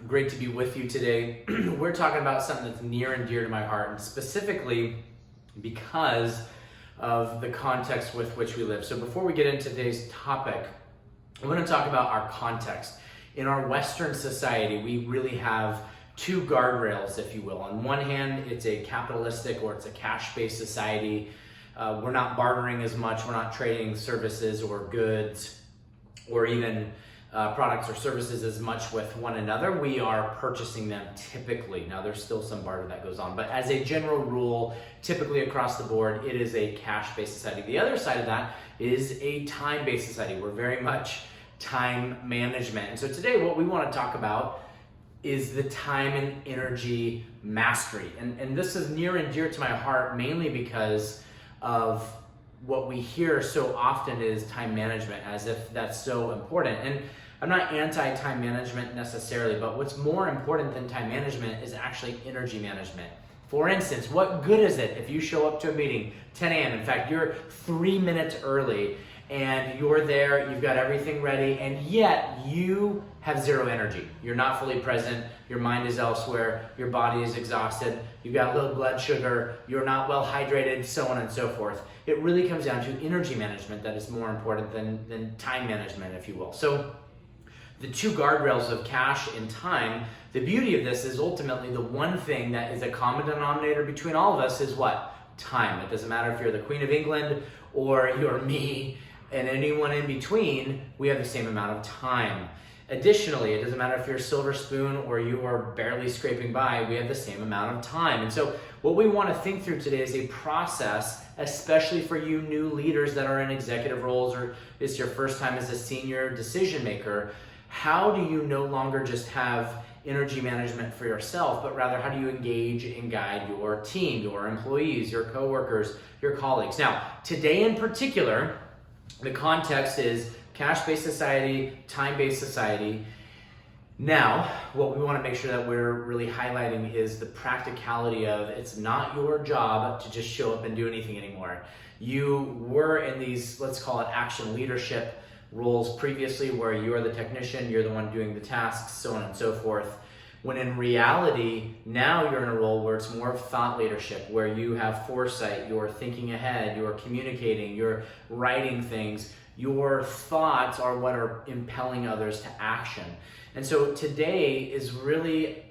Great to be with you today. We're talking about something that's near and dear to my heart, and specifically because of the context with which we live. So before we get into today's topic, I want to talk about our context. In our Western society, we really have two guardrails, if you will. On one hand, it's a capitalistic or it's a cash-based society. We're not bartering as much. We're not trading services or goods or even products or services as much with one another. We are purchasing them typically. Now, there's still some barter that goes on, but as a general rule, typically across the board, it is a cash-based society. The other side of that is a time-based society. We're very much time management. And so today what we want to talk about is the time and energy mastery. And this is near and dear to my heart, mainly because of what we hear so often is time management, as if that's so important. And I'm not anti-time management necessarily, but what's more important than time management is actually energy management. For instance, what good is it if you show up to a meeting 10 a.m., in fact, you're 3 minutes early, and you're there, you've got everything ready, and yet you have zero energy. You're not fully present, your mind is elsewhere, your body is exhausted, you've got low blood sugar, you're not well hydrated, so on and so forth. It really comes down to energy management that is more important than time management, if you will. So the two guardrails of cash and time, the beauty of this is ultimately the one thing that is a common denominator between all of us is what? Time. It doesn't matter if you're the Queen of England or you're me and anyone in between, we have the same amount of time. Additionally, it doesn't matter if you're a silver spoon or you are barely scraping by, we have the same amount of time. And so what we want to think through today is a process, especially for you new leaders that are in executive roles or it's your first time as a senior decision maker. How do you no longer just have energy management for yourself, but rather how do you engage and guide your team, your employees, your coworkers, your colleagues? Now, today in particular, the context is cash-based society, time-based society. Now, what we want to make sure that we're really highlighting is the practicality of it's not your job to just show up and do anything anymore. You were in these, let's call it action leadership roles previously where you're the technician, you're the one doing the tasks, so on and so forth. When in reality, now you're in a role where it's more of thought leadership, where you have foresight, you're thinking ahead, you're communicating, you're writing things. Your thoughts are what are impelling others to action. And so today is really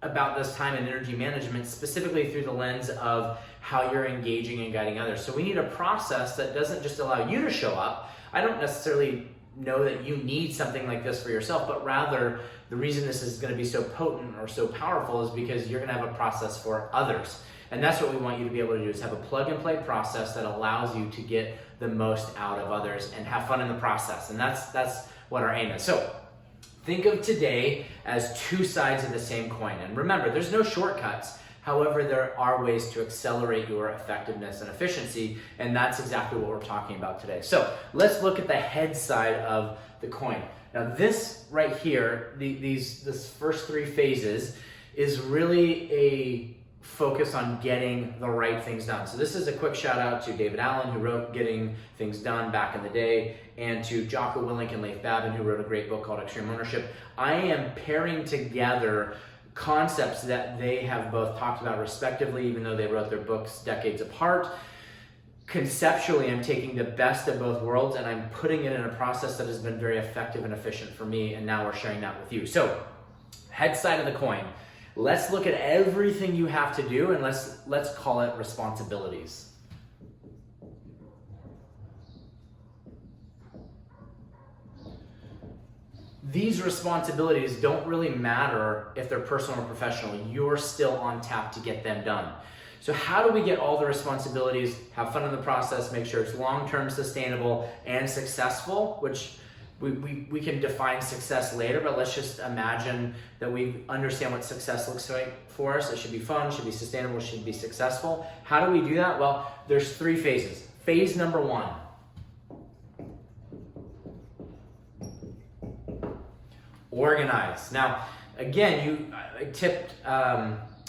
about this time and energy management, specifically through the lens of how you're engaging and guiding others. So we need a process that doesn't just allow you to show up. I don't necessarily know that you need something like this for yourself, but rather the reason this is going to be so potent or so powerful is because you're going to have a process for others. And that's what we want you to be able to do, is have a plug and play process that allows you to get the most out of others and have fun in the process. And that's what our aim is. So think of today as two sides of the same coin. And remember, there's no shortcuts. However, there are ways to accelerate your effectiveness and efficiency, and that's exactly what we're talking about today. So let's look at the head side of the coin. Now this right here, this first three phases is really a focus on getting the right things done. So this is a quick shout out to David Allen, who wrote Getting Things Done back in the day, and to Jocko Willink and Leif Babin, who wrote a great book called Extreme Ownership. I am pairing together concepts that they have both talked about respectively, even though they wrote their books decades apart. Conceptually, I'm taking the best of both worlds and I'm putting it in a process that has been very effective and efficient for me, and now we're sharing that with you. So, head side of the coin. Let's look at everything you have to do, and let's call it responsibilities. These responsibilities don't really matter if they're personal or professional. You're still on tap to get them done. So how do we get all the responsibilities, have fun in the process, make sure it's long-term sustainable and successful, which we can define success later, but let's just imagine that we understand what success looks like for us. It should be fun, should be sustainable, should be successful. How do we do that? Well, there's three phases. Phase number one. Organize. Now, again, I tipped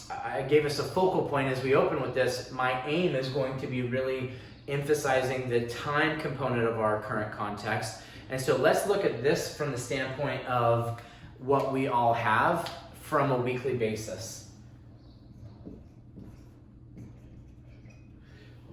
I gave us a focal point as we open with this. My aim is going to be really emphasizing the time component of our current context. And so let's look at this from the standpoint of what we all have from a weekly basis.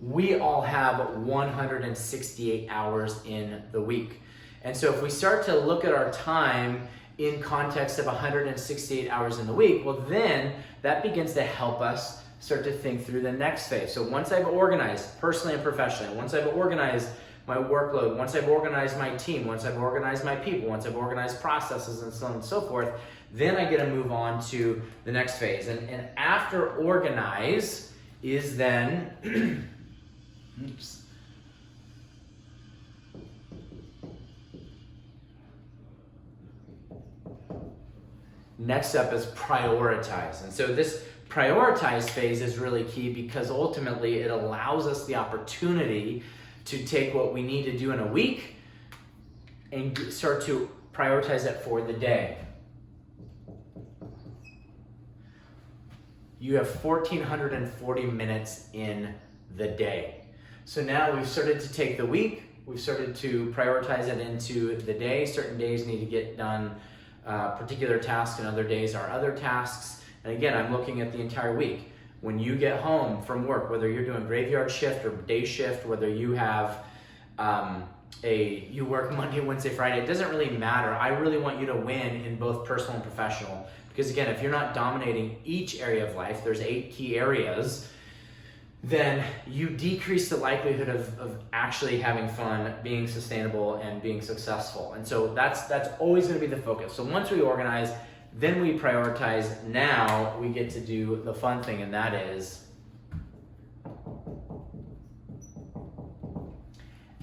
We all have 168 hours in the week. And so if we start to look at our time in context of 168 hours in the week, well then that begins to help us start to think through the next phase. So once I've organized personally and professionally, once I've organized my workload, once I've organized my team, once I've organized my people, once I've organized processes and so on and so forth, then I get to move on to the next phase. And after organize is then, oops. Next up is prioritize. And so this prioritize phase is really key because ultimately it allows us the opportunity to take what we need to do in a week and start to prioritize it for the day. You have 1,440 minutes in the day. So now we've started to take the week, we've started to prioritize it into the day. Certain days need to get done particular tasks, and other days are other tasks. And again, I'm looking at the entire week. When you get home from work, whether you're doing graveyard shift or day shift, whether you have you work Monday, Wednesday, Friday, it doesn't really matter. I really want you to win in both personal and professional. Because again, if you're not dominating each area of life, there's 8 key areas, then you decrease the likelihood of actually having fun, being sustainable, and being successful. And so that's always gonna be the focus. So once we organize, then we prioritize. Now we get to do the fun thing, and that is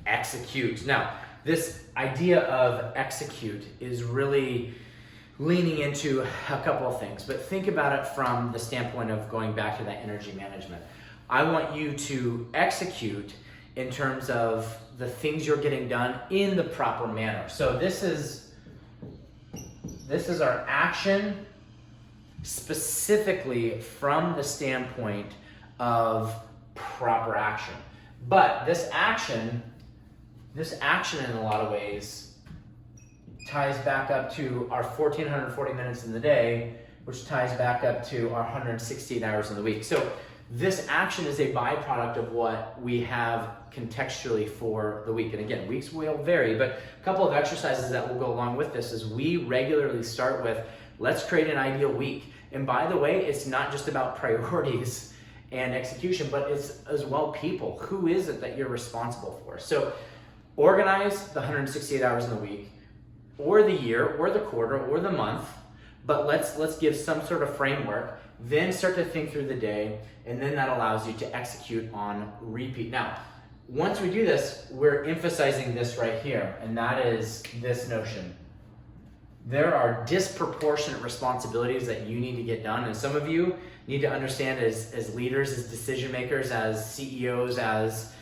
execute. Now, this idea of execute is really leaning into a couple of things, but think about it from the standpoint of going back to that energy management. I want you to execute in terms of the things you're getting done in the proper manner. So this is our action specifically from the standpoint of proper action. But this action in a lot of ways ties back up to our 1,440 minutes in the day, which ties back up to our 168 hours in the week. So this action is a byproduct of what we have contextually for the week. And again, weeks will vary, but a couple of exercises that will go along with this is we regularly start with, let's create an ideal week. And by the way, it's not just about priorities and execution, but it's as well people. Who is it that you're responsible for? So organize the 168 hours in the week, or the year, or the quarter, or the month, but let's give some sort of framework, then start to think through the day, and then that allows you to execute on repeat. Now, once we do this, we're emphasizing this right here, and that is this notion. There are disproportionate responsibilities that you need to get done, and some of you need to understand as leaders, as decision makers, as CEOs, as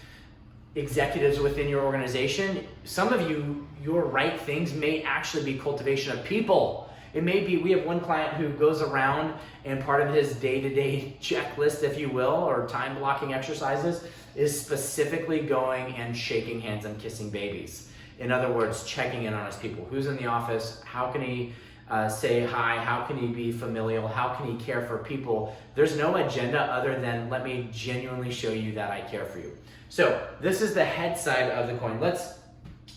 executives within your organization, some of you, your right things may actually be cultivation of people. It may be, we have one client who goes around and part of his day-to-day checklist, if you will, or time blocking exercises is specifically going and shaking hands and kissing babies. In other words, checking in on his people. Who's in the office? How can he say hi? How can he be familial? How can he care for people? There's no agenda other than let me genuinely show you that I care for you. So this is the head side of the coin. Let's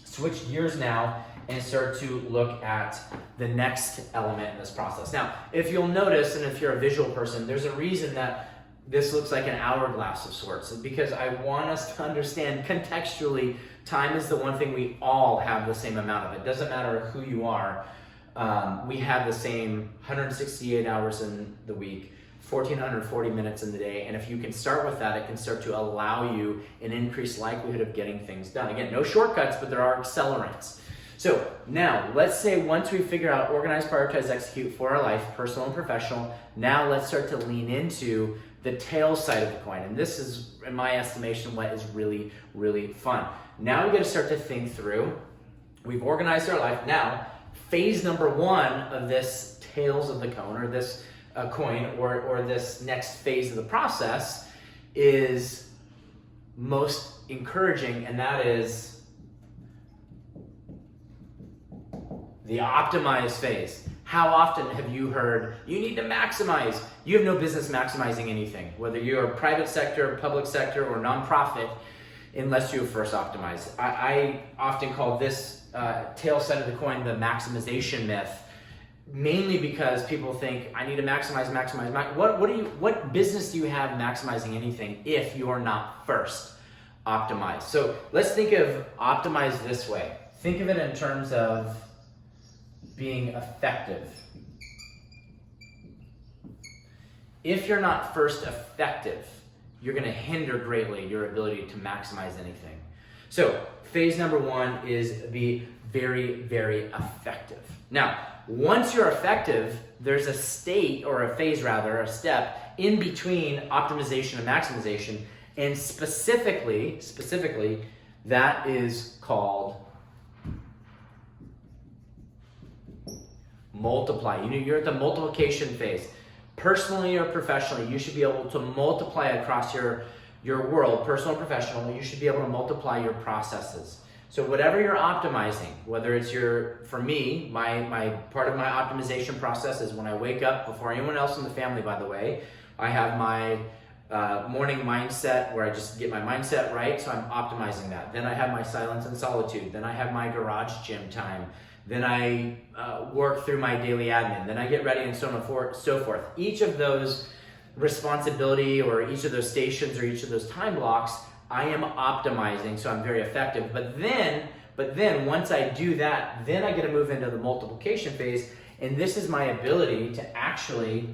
switch gears now and start to look at the next element in this process. Now, if you'll notice, and if you're a visual person, there's a reason that this looks like an hourglass of sorts. It's because I want us to understand contextually, time is the one thing we all have the same amount of. It doesn't matter who you are. We have the same 168 hours in the week, 1,440 minutes in the day, and if you can start with that, it can start to allow you an increased likelihood of getting things done. Again, no shortcuts, but there are accelerants. So now, let's say once we figure out organize, prioritize, execute for our life, personal and professional, now let's start to lean into the tail side of the coin. And this is, in my estimation, what is really, really fun. Now we got to start to think through, we've organized our life. Now, phase number 1 of this tails of the cone, or this coin or this next phase of the process is most encouraging, and that is the optimize phase. How often have you heard, you need to maximize? You have no business maximizing anything, whether you're private sector, public sector, or nonprofit, unless you first optimize. I often call this tail side of the coin the maximization myth, mainly because people think I need to maximize. What business do you have maximizing anything if you are not first optimized? So let's think of optimize this way. Think of it in terms of being effective. If you're not first effective, you're going to hinder greatly your ability to maximize anything. So phase number one is be very, very effective. Now, once you're effective, there's a state, or a phase rather, a step in between optimization and maximization, and specifically, that is called multiply. You're at the multiplication phase. Personally or professionally, you should be able to multiply across your world, personal or professional. You should be able to multiply your processes. So whatever you're optimizing, whether it's for me, my part of my optimization process is when I wake up, before anyone else in the family, by the way, I have my morning mindset where I just get my mindset right, so I'm optimizing that. Then I have my silence and solitude. Then I have my garage gym time. Then I work through my daily admin. Then I get ready and so on and so forth. Each of those responsibility or each of those stations or each of those time blocks, I am optimizing, so I'm very effective. But then once I do that, then I get to move into the multiplication phase, and this is my ability to actually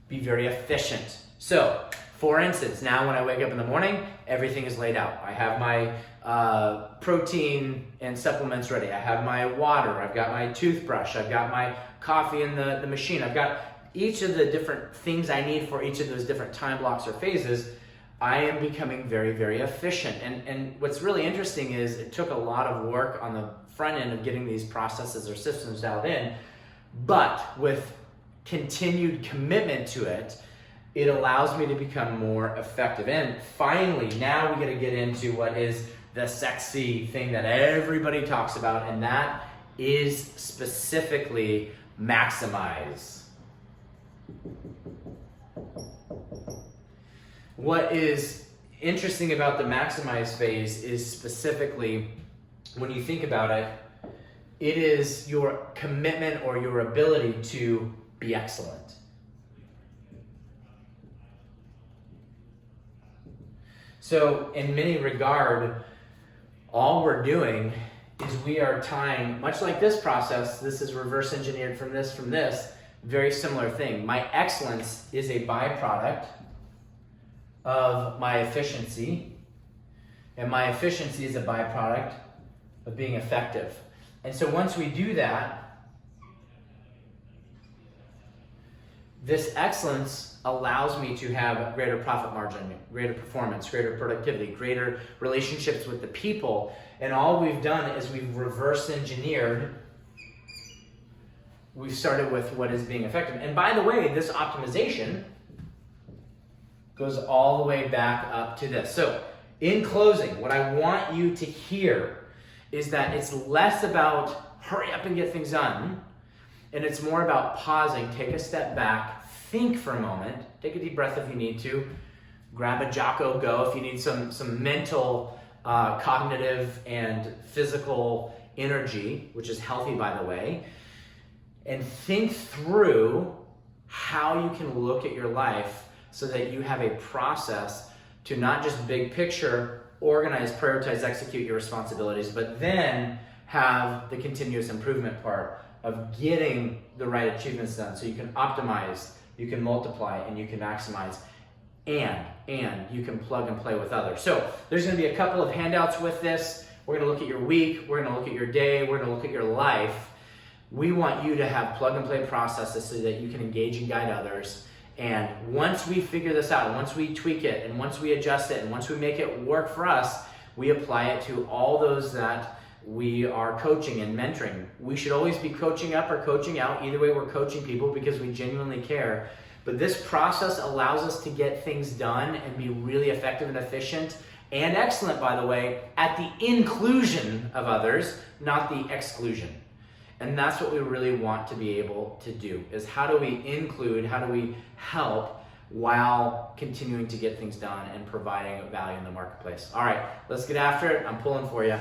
be very efficient. So, for instance, now when I wake up in the morning, everything is laid out. I have my protein and supplements ready. I have my water. I've got my toothbrush. I've got my coffee in the machine. I've got each of the different things I need for each of those different time blocks or phases. I am becoming very, very efficient. And what's really interesting is it took a lot of work on the front end of getting these processes or systems dialed in, but with continued commitment to it, it allows me to become more effective. And finally, now we get into what is the sexy thing that everybody talks about, and that is specifically maximize. What is interesting about the maximize phase is specifically, when you think about it, it is your commitment or your ability to be excellent. So in many regard, all we're doing is we are tying, much like this process, this is reverse engineered from this, very similar thing. My excellence is a byproduct of my efficiency, and my efficiency is a byproduct of being effective. And so once we do that, this excellence allows me to have greater profit margin, greater performance, greater productivity, greater relationships with the people. And all we've done is we've reverse engineered. We've started with what is being effective. And by the way, this optimization goes all the way back up to this. So in closing, what I want you to hear is that it's less about hurry up and get things done, and it's more about pausing, take a step back, think for a moment, take a deep breath if you need to, grab a Jocko Go if you need some mental, cognitive, and physical energy, which is healthy, by the way, and think through how you can look at your life so that you have a process to not just big picture, organize, prioritize, execute your responsibilities, but then have the continuous improvement part of getting the right achievements done. So you can optimize, you can multiply, and you can maximize, and you can plug and play with others. So there's gonna be a couple of handouts with this. We're gonna look at your week, we're gonna look at your day, we're gonna look at your life. We want you to have plug and play processes so that you can engage and guide others. And once we figure this out, once we tweak it, and once we adjust it, and once we make it work for us, we apply it to all those that we are coaching and mentoring. We should always be coaching up or coaching out. Either way, we're coaching people because we genuinely care. But this process allows us to get things done and be really effective and efficient and excellent, by the way, at the inclusion of others, not the exclusion. And that's what we really want to be able to do, is how do we include, how do we help while continuing to get things done and providing value in the marketplace. All right, let's get after it. I'm pulling for you.